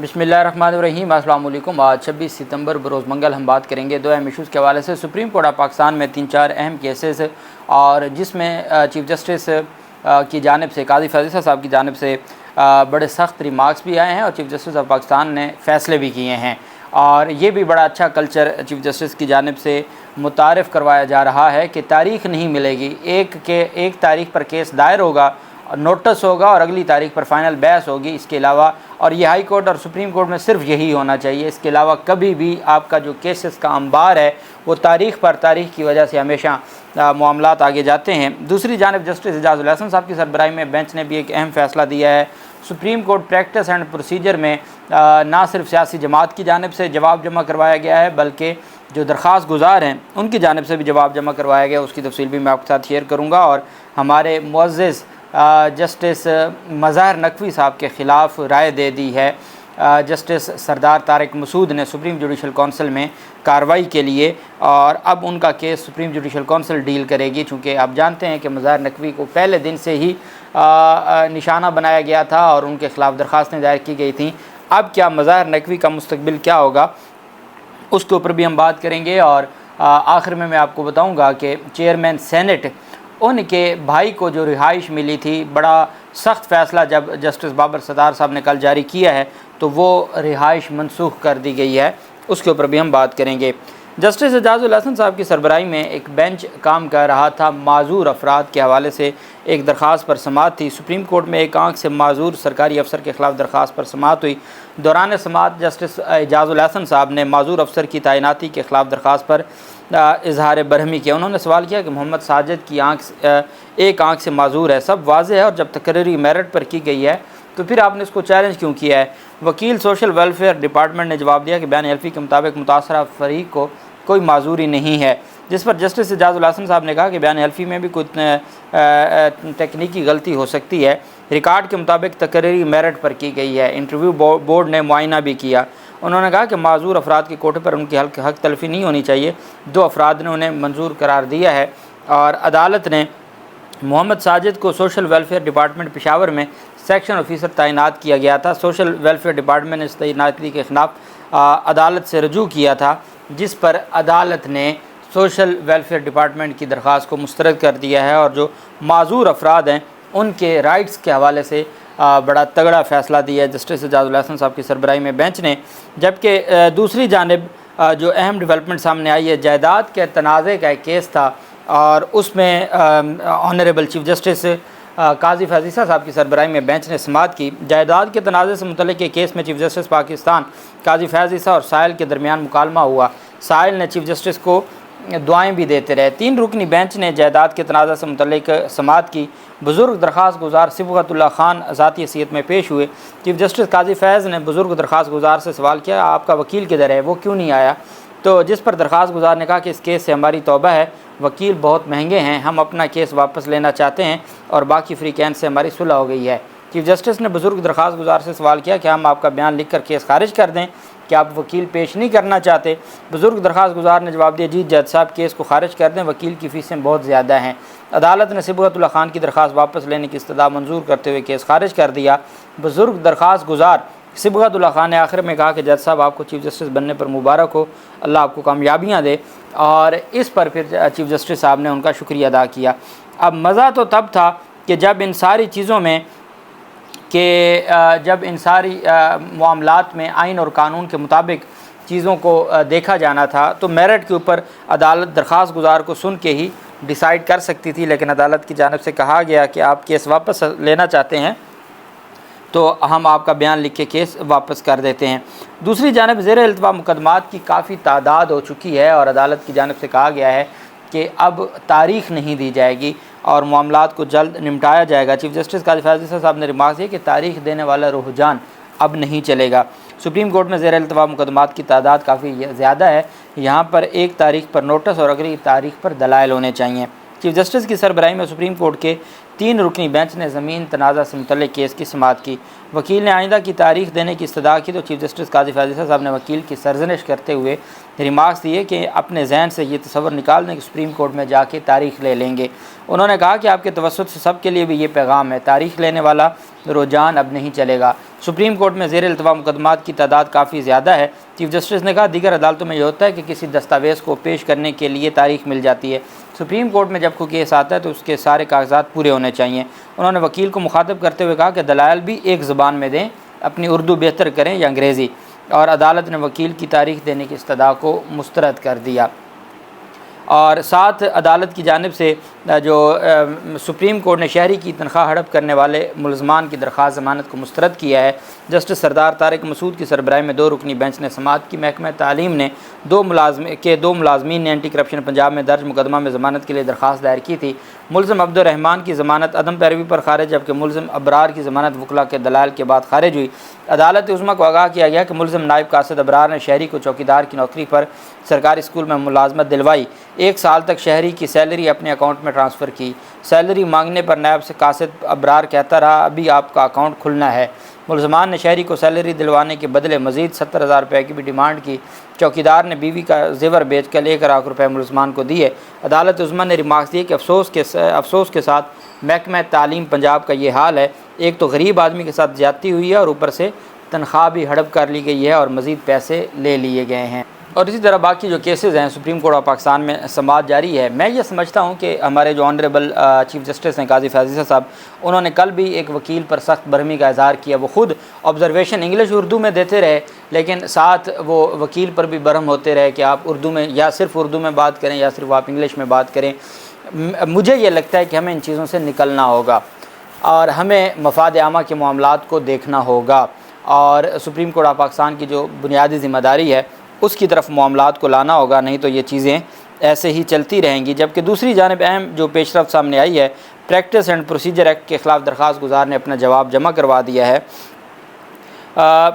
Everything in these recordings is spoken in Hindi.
बिस्मिल्लाहिर्रहमानिर्रहीम। अस्सलाम वालेकुम। आज 26 सितंबर बरोज़ मंगल हम बात करेंगे दो अहम इशूज़ के हवाले से। सुप्रीम कोर्ट ऑफ पाकिस्तान में 3-4 अहम केसेस और जिसमें चीफ जस्टिस की जानिब से काजी फैज़ल साहब की जानिब से बड़े सख्त रिमार्क्स भी आए हैं और चीफ जस्टिस ऑफ पाकिस्तान ने फ़ैसले भी किए हैं। और ये भी बड़ा अच्छा कल्चर चीफ जस्टिस की जानिब से मुतारिफ़ करवाया जा रहा है कि तारीख़ नहीं मिलेगी, एक तारीख़ पर केस दायर होगा, नोटिस होगा और अगली तारीख पर फ़ाइनल बहस होगी। इसके अलावा और ये हाई कोर्ट और सुप्रीम कोर्ट में सिर्फ यही होना चाहिए। इसके अलावा कभी भी आपका जो केसेस का अंबार है वो तारीख़ की वजह से हमेशा मामलात आगे जाते हैं। दूसरी जानिब जस्टिस एजाज़ुल हसन साहब की सरबराही में बेंच ने भी एक अहम फ़ैसला दिया है। Supreme court practice and procedure में ना सिर्फ सियासी जमात की जानिब से जवाब जमा करवाया गया है बल्कि जो दरख्वास्त गुजार हैं उनकी जानिब से भी जवाब जमा करवाया गया। उसकी तफसील भी मैं आपके साथ शेयर करूँगा। और हमारे मुअज़्ज़िज़ जस्टिस मज़हर नकवी साहब के ख़िलाफ़ राय दे दी है जस्टिस सरदार तारिक मसूद ने सुप्रीम जुडिशल कौंसिल में कार्रवाई के लिए, और अब उनका case supreme judicial council deal करेगी। चूँकि आप जानते हैं कि मज़हर नकवी को पहले दिन से ही निशाना बनाया गया था और उनके ख़िलाफ़ दरख्वास्तें दायर की गई थी। अब क्या मज़हर नकवी का मुस्तकबिल क्या होगा उसके ऊपर भी हम बात करेंगे। और आखिर में मैं आपको बताऊँगा कि चेयरमैन सेनेट उनके भाई को जो रिहाइश मिली थी, बड़ा सख्त फ़ैसला जब जस्टिस बाबर सत्तार साहब ने कल जारी किया है तो वो रिहाइश मनसूख कर दी गई है, उसके ऊपर भी हम बात करेंगे। जस्टिस एजाज़ुल हसन साहब की सरबराही में एक बेंच काम कर रहा था माजूर अफराद के हवाले से एक दरख्वास्त पर समाअत थी। सुप्रीम कोर्ट में एक आंख से माजूर सरकारी अफसर के ख़िलाफ़ दरख्वास्त पर समाअत हुई। दौरान समाअत जस्टिस एजाज़ुल हसन साहब ने माजूर अफसर की तैनाती के ख़िलाफ़ दरख्वास्त पर इजहार बरहमी किया। उन्होंने सवाल किया कि मोहम्मद साजिद की एक आंख से माजूर है, सब वाज़ेह है और जब तकरीरी मेरिट पर की गई है तो फिर आपने इसको चैलेंज क्यों किया है। वकील सोशल वेलफेयर डिपार्टमेंट ने जवाब दिया कि बयान हल्फी के मुताबिक मुतासरा फरीक को कोई माजूरी नहीं है, जिस पर जस्टिस एजाज़ुल हसन साहब ने कहा कि बयान हल्फी में भी कोई तकनीकी गलती हो सकती है। रिकॉर्ड के मुताबिक तकरीरी मेरिट पर की गई है। इंटरव्यू बोर्ड ने मुआयना भी किया। उन्होंने कहा कि माजूर अफराद के कोटे पर उनकी हक तलफी नहीं होनी चाहिए। 2 अफराद ने उन्हें मंजूर करार दिया है और अदालत ने मोहम्मद साजिद को सोशल वेलफेयर डिपार्टमेंट पेशावर में सेक्शन ऑफिसर तैनात किया गया था। सोशल वेलफेयर डिपार्टमेंट ने इस तैनाती के ख़िलाफ़ अदालत से रजू किया था, जिस पर अदालत ने सोशल वेलफेयर डिपार्टमेंट की दरख्वास्त को मुस्तरद कर दिया है और जो माजूर अफराद हैं उनके राइट्स के हवाले से बड़ा तगड़ा फ़ैसला दिया है जस्टिस एजाज़ुल हसन साहब की सरबराही में बेंच ने। जबकि दूसरी जानिब जो अहम डेवलपमेंट सामने आई है, जायदाद के तनाज़े का एक केस था और उसमें ऑनरेबल चीफ जस्टिस काजी फैज़ल साहब की सरबराही में बेंच ने समाअत की। जायदाद के तनाज़े से मुतल्लिक़ केस में चीफ जस्टिस पाकिस्तान काजी फैज़ल और साहिल के दरमियान मुकालमा हुआ। साहिल ने चीफ जस्टिस को दुआएं भी देते रहे। 3 रुकनी बेंच ने जायदाद के तनाज़ा से मुतल्लिक़ समाअत की। बुज़ुर्ग दरख्वास्त गुजार सिबगतुल्लाह खान ज़ाती हैसियत में पेश हुए। चीफ जस्टिस काजी फैज़ ने बुज़ुर्ग दरख्वास्त गुजार से सवाल किया, आपका वकील किधर है, वो क्यों नहीं आया। तो जिस पर दरख्वास्त गुजार ने कहा कि इस केस से हमारी तौबा है, वकील बहुत महंगे हैं, हम अपना केस वापस लेना चाहते हैं और बाकी फ्रीकैन से हमारी सुलह हो गई है। चीफ जस्टिस ने बुज़ुर्ग दरख्वास्त गुजार से सवाल किया कि हम आपका बयान लिख कर केस खारिज कर दें, कि आप वकील पेश नहीं करना चाहते। बुज़ुर्ग दरख्वास्त गुजार ने जवाब दिया, जी जज साहब केस को खारिज कर दें, वकील की फ़ीसें बहुत ज़्यादा हैं। अदालत ने सिबगतुल्लाह खान की दरख्वास्त वापस लेने की इस्तदा मंजूर करते हुए केस खारिज कर दिया। बुज़ुर्ग दरख्वास्त गुजार सिबगतुल्लाह खान ने आखिर में कहा कि जज साहब आपको चीफ जस्टिस बनने पर मुबारक हो, अल्लाह आपको कामयाबियाँ दे। और इस पर फिर चीफ जस्टिस साहब ने उनका शुक्रिया अदा किया। अब मज़ा तो तब था कि जब इन सारी चीज़ों में जब इन सारी मामलात में आइन और कानून के मुताबिक चीज़ों को देखा जाना था तो मेरिट के ऊपर अदालत दरख्वास्त गुजार को सुन के ही डिसाइड कर सकती थी, लेकिन अदालत की जानिब से कहा गया कि आप केस वापस लेना चाहते हैं तो हम आपका बयान लिख के केस वापस कर देते हैं। दूसरी जानिब ज़ेर इल्तवा मुकदमात की काफ़ी तादाद हो चुकी है और अदालत की जानिब से कहा गया है कि अब तारीख़ नहीं दी जाएगी और मामलात को जल्द निपटाया जाएगा। चीफ जस्टिस काजी फैज़ल साहब ने रिमार्क दिया कि तारीख़ देने वाला रुझान अब नहीं चलेगा। सुप्रीम कोर्ट में ज़ेर इल्तवा मुकदमात की तादाद काफ़ी ज़्यादा है, यहाँ पर एक तारीख़ पर नोटिस और अगली तारीख़ पर दलाइल होने चाहिए। चीफ जस्टिस की सरबराही में सुप्रीम कोर्ट के 3 रुकनी बेंच ने ज़मीन तनाज़ा से मुतल्लिक़ केस की समाअत की। वकील ने आइंदा की तारीख़ देने की इस्तदा की तो चीफ जस्टिस काजी फैज़ल साहब ने वकील की सरजनिश करते हुए रिमार्क्स दिए कि अपने जहन से ये तसव्वुर निकाल दें कि सुप्रीम कोर्ट में जाके तारीख़ ले लेंगे। उन्होंने कहा कि आपके तवस्सुत से सब के लिए भी ये पैगाम है, तारीख़ लेने वाला रुझान अब नहीं चलेगा। सुप्रीम कोर्ट में ज़ेर इल्तवा मुकदमात की तादाद काफ़ी ज़्यादा है। चीफ जस्टिस ने कहा दीगर अदालतों में यह होता है कि किसी दस्तावेज़ को पेश करने के लिए तारीख मिल जाती है, सुप्रीम कोर्ट में जब कोई केस आता है तो उसके सारे कागजात पूरे होने चाहिए। उन्होंने वकील को मुखातब करते हुए कहा कि दलाइल भी एक ज़बान में दें, अपनी उर्दू बेहतर करें या अंग्रेज़ी, और अदालत ने वकील की तारीख देने की इस्तदा को मुस्तरद कर दिया। और साथ अदालत की जानिब से जो सुप्रीम कोर्ट ने शहरी की तनख्वाह हड़प करने वाले मुलजमान की दरख्वास्त ज़मानत को मुस्तरद किया है। जस्टिस सरदार तारिक मसूद की सरबराही में 2 रुकनी बेंच ने समाअत की। महकमा तालीम ने 2 मुलाजमीन ने एंटी करप्शन पंजाब में दर्ज मुकदमा में ज़मानत के लिए दरख्वास्त दायर की थी। मुलज़म अब्दुर्रहमान की ज़मानत अदम पैरवी पर खारिज, जबकि मुलज़म अबरार की ज़मानत वकला के दलाल के बाद खारिज हुई। अदालत उज़्मा को आगाह किया गया कि मुलज़म नायब कासिद अबरार ने शहरी को चौकीदार की नौकरी पर सरकारी स्कूल में मुलाजमत दिलवाई। 1 साल तक शहरी की सैलरी अपने अकाउंट में ट्रांसफ़र की। सैलरी मांगने पर नायब से कासिद अबरार कहता रहा अभी आपका अकाउंट खुलना है। मुलजमान ने शहरी को सैलरी दिलवाने के बदले मज़ीद 70,000 रुपये की भी डिमांड की। चौकीदार ने बीवी का जेवर बेच कर 1 लाख रुपये मुलजमान को दिए। अदालत उज़्मा ने रिमार्क्स दिए कि अफसोस के साथ महकमा तालीम पंजाब का ये हाल है। एक तो गरीब आदमी के साथ ज़्यादती हुई है और ऊपर से तनख्वाह भी हड़प कर ली गई है और मज़ीद पैसे ले लिए गए हैं। और इसी तरह बाकी जो केसेस हैं सुप्रीम कोर्ट ऑफ पाकिस्तान में समाअत जारी है। मैं ये समझता हूँ कि हमारे जो ऑनरेबल चीफ जस्टिस हैं काजी फाजिसा साहब, उन्होंने कल भी एक वकील पर सख्त बरहमी का इज़हार किया। वो ख़ुद ऑब्जर्वेशन इंग्लिश उर्दू में देते रहे, लेकिन साथ वो वकील पर भी बरहम होते रहे कि आप उर्दू में या सिर्फ उर्दू में बात करें या सिर्फ आप इंग्लिश में बात करें। मुझे ये लगता है कि हमें इन चीज़ों से निकलना होगा और हमें मफाद आमा के मामलात को देखना होगा और सुप्रीम कोर्ट ऑफ पाकिस्तान की जो बुनियादी ज़िम्मेदारी है उसकी तरफ मामलात को लाना होगा, नहीं तो ये चीज़ें ऐसे ही चलती रहेंगी। जबकि दूसरी जानिब अहम जो पेशरफ सामने आई है, प्रैक्टिस एंड प्रोसीजर एक्ट के ख़िलाफ़ दरख्वास्त गुजार ने अपना जवाब जमा करवा दिया है।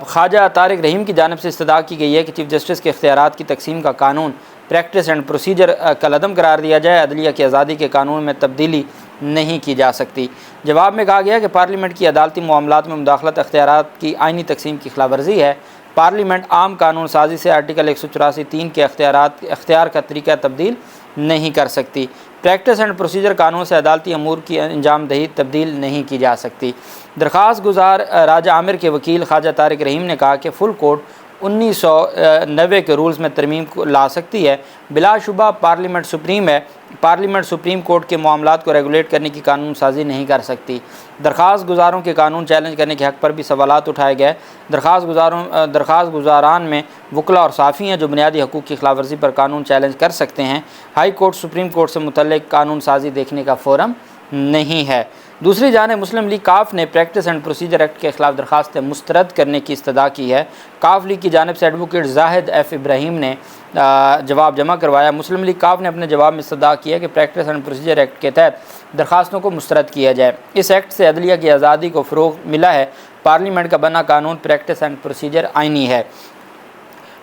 ख्वाजा तारिक रहीम की जानिब से इस्तदा की गई है कि चीफ जस्टिस के इख्तियारात की तकसीम का कानून प्रैक्टिस एंड प्रोसीजर कलअदम करार दिया जाए। अदलिया की आज़ादी के कानून में तब्दीली नहीं की जा सकती। जवाब में कहा गया कि पार्लियामेंट की अदालती मामलात में मुदाखलत इख्तियारात की आइनी तकसीम की खिलाफवर्जी है। पार्लियामेंट आम कानून साजी से आर्टिकल 184(3) के अख्तियार का तरीका तब्दील नहीं कर सकती। प्रैक्टिस एंड प्रोसीजर कानून से अदालती अमूर की अंजाम दही तब्दील नहीं की जा सकती। दरख्वास्त गुजार राजा आमिर के वकील ख्वाजा तारिक रहीम ने कहा कि फुल कोर्ट 1990 के रूल्स में तरमीम ला सकती है। बिलाशुबा पार्लियामेंट सुप्रीम है। पार्लियामेंट सुप्रीम कोर्ट के मामलात को रेगुलेट करने की कानून साजी नहीं कर सकती। दरख्वास्त गुजारों के कानून चैलेंज करने के हक़ पर भी सवालात उठाए गए। दरख्वास्त गुजारान में वकला और साफ़ी हैं जो बुनियादी हकूक़ की खिलाफवर्जी पर कानून चैलेंज कर सकते हैं। हाई कोर्ट सुप्रीम कोर्ट से मुतल्लिक़ कानून साजी देखने का फ़ोरम नहीं है। दूसरी जानिब मुस्लिम लीग काफ ने प्रैक्टिस एंड प्रोसीजर एक्ट के ख़िलाफ़ दरख्वास्तें मुस्तरद करने की इस्तदा की है। काफ लीग की जानिब से एडवोकेट जाहिद एफ इब्राहिम ने जवाब जमा करवाया। मुस्लिम लीग काफ ने अपने जवाब में इस्तदा किया कि प्रैक्टिस एंड प्रोसीजर एक्ट के तहत दरख्वास्तों को मुस्तरद किया जाए। इस एक्ट से अदलिया की आज़ादी को फ़रोग़ मिला है। पार्लियामेंट का बना कानून प्रैक्टिस एंड प्रोसीजर आइनी है।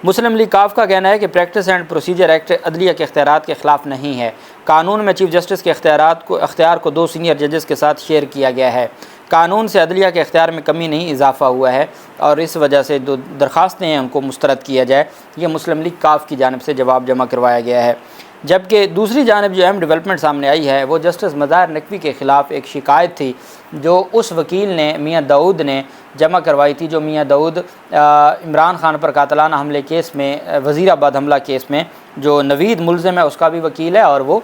मुस्लिम लीग काफ का कहना है कि प्रैक्टिस एंड प्रोसीजर एक्ट अदलिया के इख्तियारात के ख़िलाफ़ नहीं है। कानून में चीफ जस्टिस के इख्तियार को 2 सीनियर जजेस के साथ शेयर किया गया है। कानून से अदलिया के इख्तियार में कमी नहीं इजाफा हुआ है और इस वजह से जो दरख्वास्तें हैं उनको मुस्तरद किया जाए। ये मुस्लिम लीग काफ की जानिब से जवाब जमा करवाया गया है। जबकि दूसरी जानिब जो अहम डेवलपमेंट सामने आई है वो जस्टिस मज़ाहिर नकवी के ख़िलाफ़ एक शिकायत थी जो उस वकील ने मियाँ दाऊद ने जमा करवाई थी, जो मियाँ दाऊद इमरान खान पर कातलाना हमले केस में, वज़ीराबाद हमला केस में जो नवीद मुलज़िम है उसका भी वकील है और वो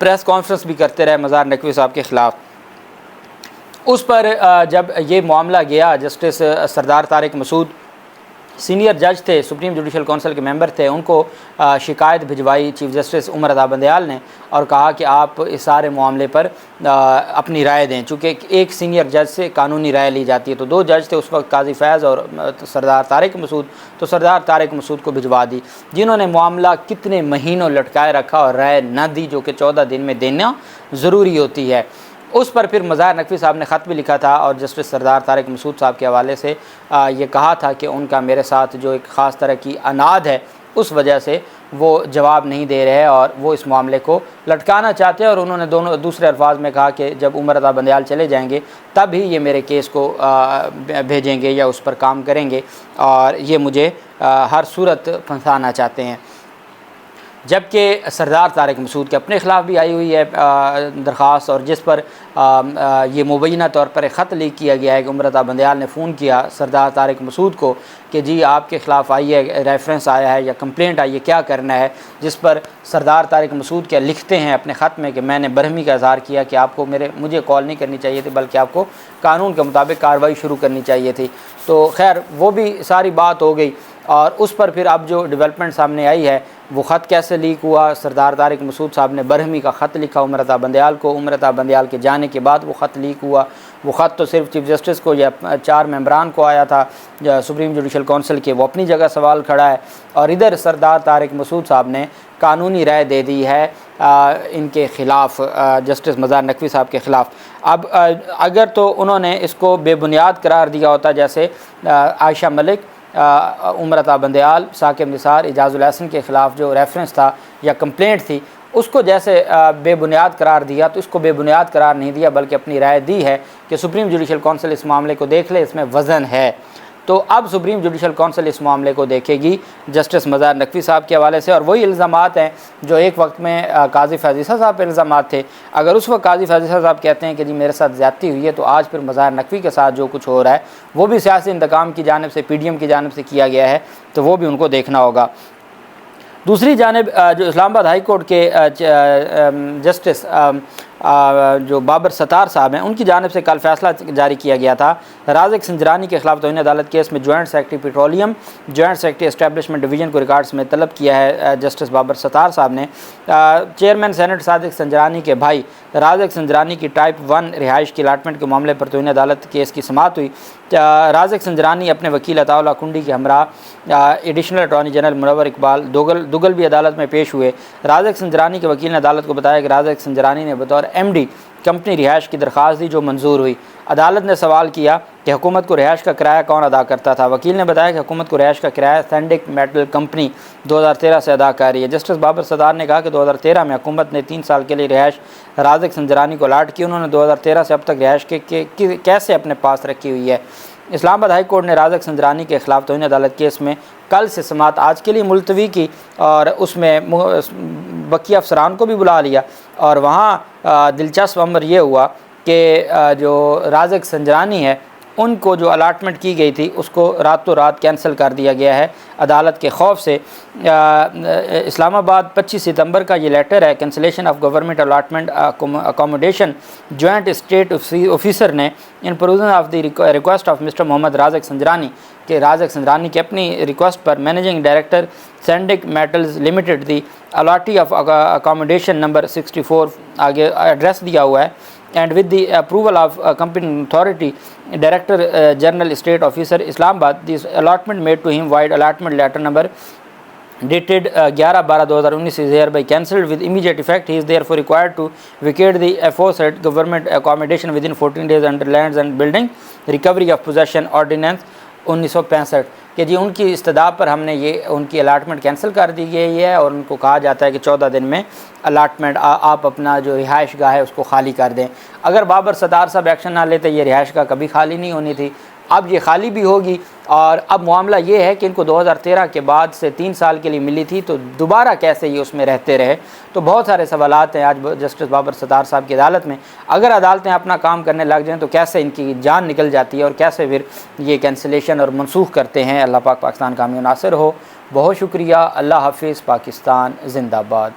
प्रेस कॉन्फ्रेंस भी करते रहे मज़ाहिर नकवी साहब के ख़िलाफ़। उस पर जब ये मामला गया, जस्टिस सरदार तारिक मसूद सीनियर जज थे, सुप्रीम जुडिशल काउंसिल के मेंबर थे, उनको शिकायत भिजवाई चीफ जस्टिस उमर रज़ा बंदयाल ने और कहा कि आप इस सारे मामले पर अपनी राय दें। चूँकि एक सीनियर जज से कानूनी राय ली जाती है, तो 2 जज थे उस वक्त, काजी फैज़ और सरदार तारिक मसूद, तो सरदार तारिक मसूद को भिजवा दी, जिन्होंने मामला कितने महीनों लटकाए रखा और राय न दी, जो कि 14 दिन में देना ज़रूरी होती है। उस पर फिर मज़ाहिर नकवी साहब ने ख़त भी लिखा था और जस्टिस सरदार तारिक मसूद साहब के हवाले से ये कहा था कि उनका मेरे साथ जो एक ख़ास तरह की अनाद है उस वजह से वो जवाब नहीं दे रहे और वो इस मामले को लटकाना चाहते हैं। और उन्होंने दूसरे अल्फाज में कहा कि जब उमर रज़ा बंदयाल चले जाएंगे तब ही ये मेरे केस को भेजेंगे या उस पर काम करेंगे और ये मुझे हर सूरत फंसाना चाहते हैं। जबकि सरदार तारिक मसूद के अपने ख़िलाफ़ भी आई हुई है दरख्वास्त, और जिस पर ये मुबैना तौर पर एक ख़त लीक किया गया है कि उमरता बंदयाल ने फ़ोन किया सरदार तारिक मसूद को कि जी आपके ख़िलाफ़ आई है, रेफरेंस आया है या कंप्लेंट आई है, क्या करना है। जिस पर सरदार तारिक मसूद क्या लिखते हैं अपने ख़त में कि मैंने बरहमी का इज़हार किया कि आपको मुझे कॉल नहीं करनी चाहिए थी, बल्कि आपको कानून के मुताबिक कार्रवाई शुरू करनी चाहिए थी। तो खैर वो भी सारी बात हो गई, और उस पर फिर अब जो डेवलपमेंट सामने आई है वो ख़त कैसे लीक हुआ। सरदार तारिक मसूद साहब ने बरहमी का ख़त लिखा उमरता बंदयाल को, उमरता बंदयाल के जाने के बाद वो ख़त लीक हुआ। वो ख़त तो सिर्फ चीफ जस्टिस को या 4 मेंबरान को आया था सुप्रीम जुडिशल कौंसिल के, वो अपनी जगह सवाल खड़ा है। और इधर सरदार तारिक मसूद साहब ने कानूनी राय दे दी है इनके ख़िलाफ़, जस्टिस मज़ार नकवी साहब के ख़िलाफ़। अब अगर तो उन्होंने इसको बेबुनियाद करार दिया होता, जैसे आयशा मलिक, उमरता बंदयाल, साकिब निसार, इजाज़ुल एहसन के ख़िलाफ़ जो रेफरेंस था या कंप्लेंट थी उसको जैसे बेबुनियाद करार दिया, तो इसको बेबुनियाद करार नहीं दिया, बल्कि अपनी राय दी है कि सुप्रीम जुडिशल कौंसिल इस मामले को देख ले, इसमें वज़न है। तो अब सुप्रीम जुडिशल कौंसिल इस मामले को देखेगी जस्टिस मज़ार नकवी साहब के हवाले से, और वही इल्ज़ामात हैं जो एक वक्त में काज़ी फ़ैज़ीसा साहब पर इल्ज़ामात थे। अगर उस वक्त काज़ी फ़ैज़ीसा साहब कहते हैं कि जी मेरे साथ ज़्यादती हुई है, तो आज फिर मज़ार नकवी के साथ जो कुछ हो रहा है वो भी सियासी इंतकाम की जानिब से, PDM की जानिब से किया गया है, तो वो भी उनको देखना होगा। दूसरी जानिब जो इस्लामाबाद हाई कोर्ट के जस्टिस जो बाबर सत्तार साहब हैं, उनकी जानिब से कल फैसला जारी किया गया था। राज़िक संजरानी के ख़िलाफ़ तौहीन अदालत केस में joint secretary petroleum, joint secretary establishment division को रिकॉर्ड्स में तलब किया है जस्टिस बाबर सत्तार साहब ने। चेयरमैन सेनेट सादिक संजरानी के भाई राज़िक संजरानी की टाइप 1 रिहाइश की अलाटमेंट के मामले पर तौहीन अदालत केस की समाअत हुई। राज़िक संजरानी अपने वकील अताउल्लाह कुंडी के हमरा additional attorney general Munawwar Iqbal Dugal भी अदालत में पेश हुए। राज़िक संजरानी के वकील ने अदालत को बताया कि राज़िक संजरानी ने बतौर MD कंपनी रिहाइश की दरख्वास्त दी जो मंजूर हुई। अदालत ने सवाल किया कि हुकूमत को रिहाइश का किराया कौन अदा करता था। वकील ने बताया कि हुकूमत को रिहाइश का किराया सैंडिक मेटल कंपनी 2013 से अदा कर रही है। जस्टिस बाबर सत्तार ने कहा कि 2013 में हुकूमत ने 3 साल के लिए रिहाइश राज़िक संजरानी को अलाट की। उन्होंने 2013 से अब तक रिहाइश कैसे अपने पास रखी हुई है। इस्लामाबाद हाई कोर्ट ने राज़िक संजरानी के ख़िलाफ़ तौहीन अदालत केस में कल से समाअत आज के लिए मुलतवी की, और उसमें बकिया अफसरान को भी बुला लिया। और वहाँ दिलचस्प अमर ये हुआ कि जो राज़िक संजरानी है उनको जो अलाटमेंट की गई थी उसको रातों रात कैंसिल कर दिया गया है अदालत के खौफ से। इस्लामाबाद 25 सितंबर का ये लेटर है, cancellation of government allotment accommodation joint state officer ने in provision of the request of mister Mohammad Raziq Sanjrani के राज़िक संजरानी की अपनी रिक्वेस्ट पर managing director Sandik metals limited the allottee of accommodation number 64 आगे एड्रेस दिया हुआ है, and with the approval of competent authority director general state officer Islamabad, this allotment made to him void allotment letter number dated 11/12/2019 is hereby cancelled with immediate effect. He is therefore required to vacate the aforesaid government accommodation within 14 days under Lands and Building Recovery of Possession Ordinance 1965 कि जी उनकी इस्तदा पर हमने ये उनकी अलाटमेंट कैंसिल कर दी गई है, और उनको कहा जाता है कि 14 दिन में अलाटमेंट आप अपना जो रिहाइश गाह है उसको खाली कर दें। अगर बाबर सत्तार साहब एक्शन ना लेते ये रिहाइश गाह कभी खाली नहीं होनी थी, अब ये खाली भी होगी। और अब मामला ये है कि इनको 2013 के बाद से 3 साल के लिए मिली थी, तो दोबारा कैसे ये उसमें रहते रहे। तो बहुत सारे सवालात हैं आज जस्टिस बाबर सत्तार साहब की अदालत में। अगर अदालतें अपना काम करने लग जाएँ तो कैसे इनकी जान निकल जाती है और कैसे फिर ये कैंसिलेशन और मनसूख करते हैं। अल्लाह पाक पाकिस्तान का हामी नासिर हो। बहुत शुक्रिया। अल्लाह हाफिज़। पाकिस्तान जिंदाबाद।